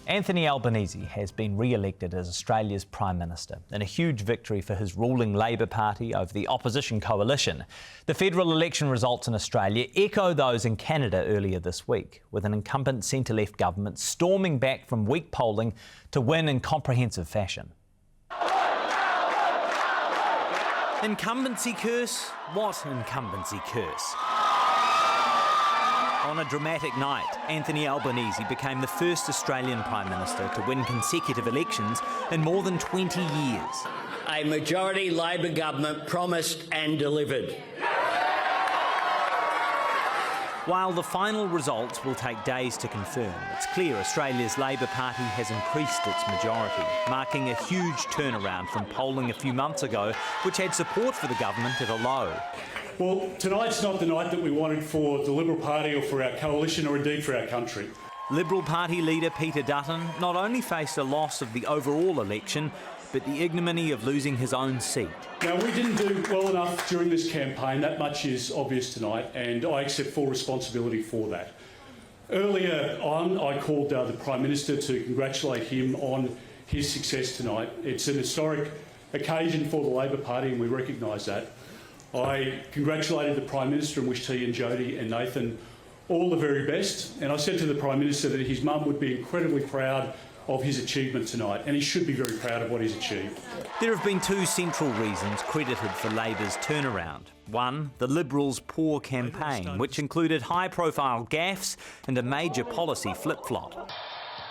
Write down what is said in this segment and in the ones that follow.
Anthony Albanese has been re-elected as Australia's Prime Minister in a huge victory for his ruling Labor Party over the opposition coalition. The federal election results in Australia echo those in Canada earlier this week, with an incumbent centre-left government storming back from weak polling to win in comprehensive fashion. Incumbency curse? What incumbency curse? On a dramatic night, Anthony Albanese became the first Australian Prime Minister to win consecutive elections in more than 20 years. A majority Labor government promised and delivered. While the final results will take days to confirm, it's clear Australia's Labor Party has increased its majority, marking a huge turnaround from polling a few months ago, which had support for the government at a low. Well, tonight's not the night that we wanted for the Liberal Party or for our coalition or indeed for our country. Liberal Party leader Peter Dutton not only faced a loss of the overall election, but the ignominy of losing his own seat. Now, we didn't do well enough during this campaign. That much is obvious tonight, and I accept full responsibility for that. Earlier on, I called the Prime Minister to congratulate him on his success tonight. It's an historic occasion for the Labor Party, and we recognise that. I congratulated the Prime Minister and wished he and Jody and Nathan all the very best. And I said to the Prime Minister that his mum would be incredibly proud of his achievement tonight, and he should be very proud of what he's achieved. There have been two central reasons credited for Labor's turnaround. One, the Liberals' poor campaign, which included high-profile gaffes and a major policy flip-flop.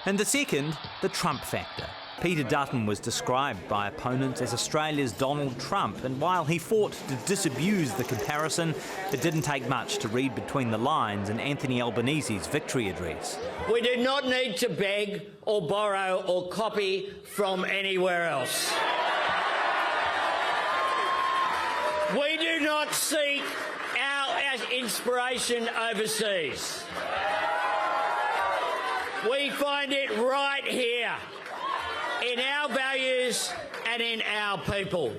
And the second, the Trump factor. Peter Dutton was described by opponents as Australia's Donald Trump, and while he fought to disabuse the comparison, it didn't take much to read between the lines in Anthony Albanese's victory address. We do not need to beg or borrow or copy from anywhere else. We do not seek our inspiration overseas. We find it right here, in our values and in our people.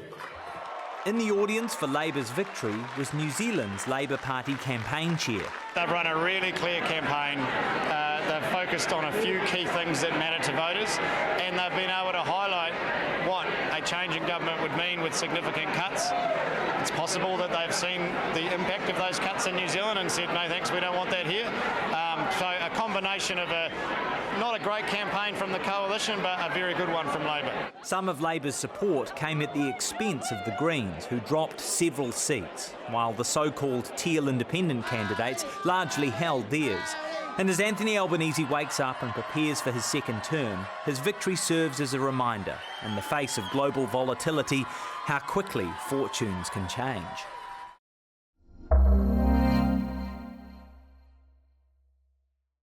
In the audience for Labor's victory was New Zealand's Labor Party campaign chair. They've run a really clear campaign. They've focused on a few key things that matter to voters, and they've been able to highlight what a change in government would mean with significant cuts. It's possible that they've seen the impact of those cuts in New Zealand and said, no thanks, we don't want that here. So a combination of not a great campaign from the coalition, but a very good one from Labor. Some of Labor's support came at the expense of the Greens, who dropped several seats, while the so-called Teal independent candidates largely held theirs. And as Anthony Albanese wakes up and prepares for his second term, his victory serves as a reminder, in the face of global volatility, how quickly fortunes can change.